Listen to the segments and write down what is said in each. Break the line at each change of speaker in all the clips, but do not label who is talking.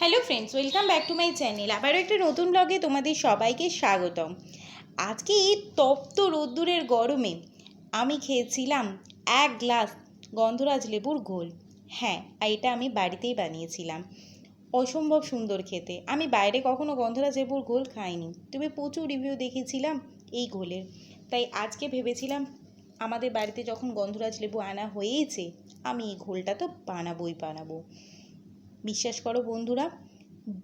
Hello friends, welcome back to my channel. আবারও একটা নতুন ব্লগে তোমাদের সবাইকে স্বাগতম। আজকে এই তপ্ত রোদ্দুরের গরমে আমি খেয়েছিলাম 1 গ্লাস গন্ধরাজ লেবুর ঘোল। হ্যাঁ, এটা আমি বাড়িতেই বানিয়েছিলাম। অসম্ভব সুন্দর খেতে। আমি বাইরে কখনো গন্ধরাজ লেবুর ঘোল খাইনি, তবে প্রচুর রিভিউ দেখেছিলাম এই ঘোলের। তাই আজকে ভেবেছিলাম আমাদের বাড়িতে যখন গন্ধরাজ লেবু আনা হয়েছে, আমি এই ঘোলটা তো বানাবো। বিশ্বাস করো বন্ধুরা,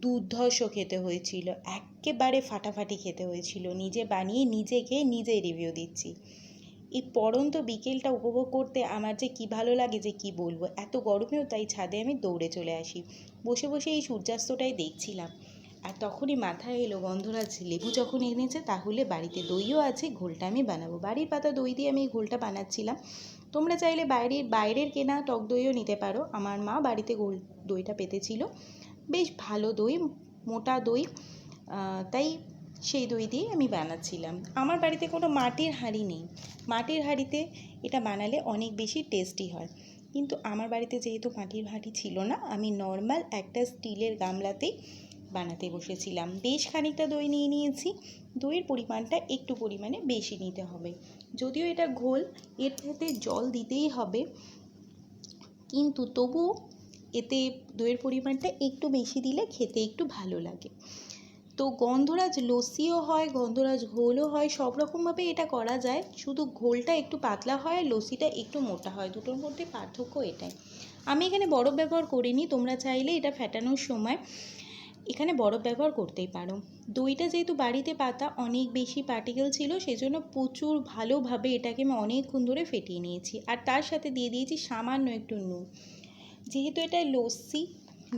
দুর্ধর্ষ খেতে হয়েছিল, একেবারে ফাটাফাটি খেতে হয়েছিল। নিজে বানিয়ে নিজে খেয়ে নিজেই রিভিউ দিচ্ছি। এই পড়ন্ত বিকেলটা উপভোগ করতে আমার যে কী ভালো লাগে যে কী বলবো। এত গরমেও তাই ছাদে আমি দৌড়ে চলে আসি। বসে বসে এই সূর্যাস্তটাই দেখছিলাম, আর তখনই মাথায় এলো গন্ধরাজ লেবু যখন এনেছে, তাহলে বাড়িতে দইও আছে, ঘোলটা আমি বানাবো। বাড়ির পাতা দই দিয়ে আমি এই ঘোলটা বানাচ্ছিলাম। তোমরা চাইলে বাইরের কেনা টক দইও নিতে পারো। আমার মা বাড়িতে দইটা পেতেছিল, বেশ ভালো দই, মোটা দই, তাই সেই দই দিয়ে আমি বানাচ্ছিলাম। আমার বাড়িতে কোনো মাটির হাঁড়ি নেই। মাটির হাঁড়িতে এটা বানালে অনেক বেশি টেস্টি হয়, কিন্তু আমার বাড়িতে যেহেতু মাটির হাঁড়ি ছিল না, আমি নর্মাল একটা স্টিলের গামলাতেই বানাতে বসেছিলাম। বেশ খানিকটা দই নিয়ে নিয়েছি। দইয়ের পরিমাণটা একটু পরিমাণে বেশি নিতে হবে। যদিও এটা ঘোল, এর সাথে জল দিতেই হবে, কিন্তু তবুও এতে দইয়ের পরিমাণটা একটু বেশি দিলে খেতে একটু ভালো লাগে। তো গন্ধরাজ লস্যিও হয়, গন্ধরাজ ঘোলও হয়, সব রকমভাবে এটা করা যায়। শুধু ঘোলটা একটু পাতলা হয়, লস্যিটা একটু মোটা হয়, দুটোর মধ্যে পার্থক্য এটাই। আমি এখানে বরফ ব্যবহার করিনি। তোমরা চাইলে এটা ফেটানোর সময় এখানে বরফ ব্যবহার করতেই পারো। দইটা যেহেতু বাড়িতে পাতা, অনেক বেশি পার্টিকেল ছিল, সেজন্য প্রচুর ভালোভাবে এটাকে আমি অনেকক্ষণ ধরে ফেটিয়ে নিয়েছি। আর তার সাথে দিয়ে দিয়েছি সামান্য একটু নুন। যেহেতু এটা লস্যি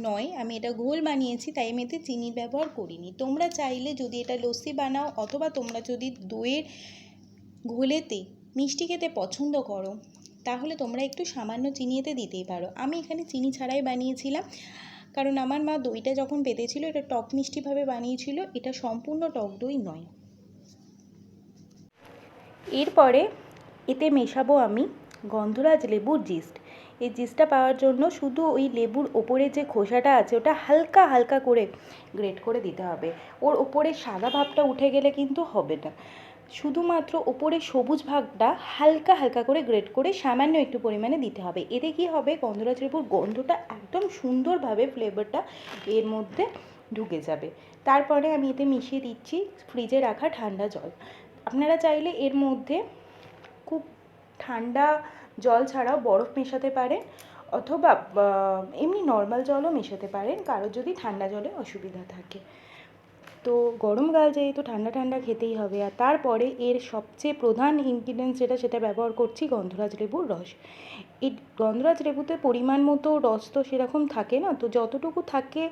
নয়, আমি এটা ঘোল বানিয়েছি, তাই আমি এতে চিনির ব্যবহার করিনি। তোমরা চাইলে যদি এটা লস্যি বানাও, অথবা তোমরা যদি দইয়ের ঘোলেতে মিষ্টি খেতে পছন্দ করো, তাহলে তোমরা একটু সামান্য চিনি এতে দিতেই পারো। আমি এখানে চিনি ছাড়াই বানিয়েছিলাম, কারণ আমার মা দইটা যখন পেতেছিল এটা টক মিষ্টিভাবে বানিয়েছিল, এটা সম্পূর্ণ টক দই নয়। এরপরে এতে মেশাবো আমি গন্ধরাজ লেবুর জিস্ট। এই জিস্টটা পাওয়ার জন্য শুধু ওই লেবুর ওপরে যে খোসাটা আছে ওটা হালকা হালকা করে গ্রেট করে দিতে হবে। ওর ওপরে সাদা ভাবটা উঠে গেলে কিন্তু হবে না। শুধুমাত্র ওপরে সবুজ ভাগটা হালকা হালকা করে গ্রেট করে সামান্য একটু পরিমাণে দিতে হবে। এতে কি হবে, গন্ধরাজ লেবুর গন্ধটা একদম সুন্দরভাবে ফ্লেভারটা এর মধ্যে ঢুকে যাবে। তারপরে আমি এতে মিশিয়ে দিচ্ছি ফ্রিজে রাখা ঠান্ডা জল। আপনারা চাইলে এর মধ্যে খুব ঠান্ডা জল ছাড়াও বরফ মেশাতে পারেন, অথবা এমনি নর্মাল জলও মেশাতে পারেন, কারোর যদি ঠান্ডা জলে অসুবিধা থাকে। তো গরমকাল যেহেতু ঠান্ডা ঠান্ডা খেতেই হবে। আর তারপরে এর সবচেয়ে প্রধান ইনগ্রিডিয়েন্টস সেটা ব্যবহার করছি গন্ধরাজ লেবুর রস। এই গন্ধরাজ লেবুতে পরিমাণ মতো রস তো সেরকম থাকে না, তো যতটুকু থাকে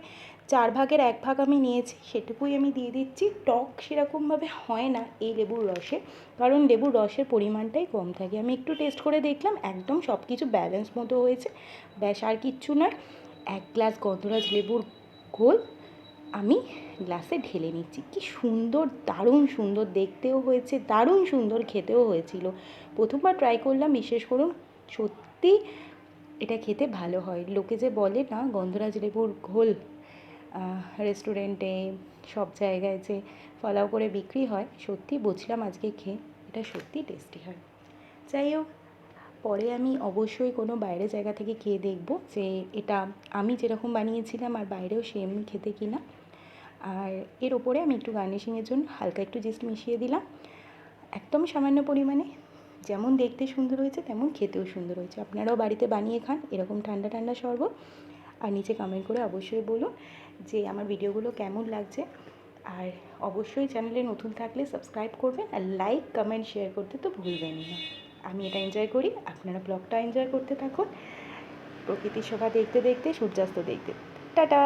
1/4 আমি নিয়েছি, সেটুকুই আমি দিয়ে দিচ্ছি। টক সেরকমভাবে হয় না এই লেবুর রসে, কারণ লেবুর রসের পরিমাণটাই কম থাকে। আমি একটু টেস্ট করে দেখলাম, একদম সব কিছু ব্যালেন্স মতো হয়েছে, ব্যাস আর কিচ্ছু নয়। 1 গ্লাস গন্ধরাজ লেবুর ঘোল আমি গ্লাসে ঢেলে নিচ্ছি। কি সুন্দর, দারুণ সুন্দর দেখতেও হয়েছে, দারুণ সুন্দর খেতেও হয়েছিল। প্রথমবার ট্রাই করলাম, বিশেষ করুন, সত্যি এটা খেতে ভালো হয়। লোকে যে বলে না গন্ধরাজ লেবুর ঘোল রেস্টুরেন্টে সব জায়গায় যে ফলাও করে বিক্রি হয়, সত্যি বুঝলাম আজকে খেয়ে এটা সত্যি টেস্টি হয়। যাই হোক, পরে আমি অবশ্যই কোনো বাইরের জায়গা থেকে খেয়ে দেখব যে এটা আমি যেরকম বানিয়েছিলাম আর বাইরেও সেম খেতে কিনা। আর এর ওপরে আমি একটু গার্নিশিংয়ের জন্য হালকা একটু জিস্ট মিশিয়ে দিলাম, একদম সামান্য পরিমাণে। যেমন দেখতে সুন্দর হয়েছে তেমন খেতেও সুন্দর হয়েছে। আপনারাও বাড়িতে বানিয়ে খান এরকম ঠান্ডা ঠান্ডা শরবত। আর নিচে কমেন্ট করে অবশ্যই বলুন যে আমার ভিডিওগুলো কেমন লাগছে। আর অবশ্যই চ্যানেলে নতুন থাকলে সাবস্ক্রাইব করবেন, আর লাইক কমেন্ট শেয়ার করতে তো ভুলবেন না। আমি এটা এনজয় করি, আপনারা ব্লগটা এনজয় করতে থাকুন, প্রকৃতির শোভা দেখতে দেখতে, সূর্যাস্ত দেখতে। টাটা।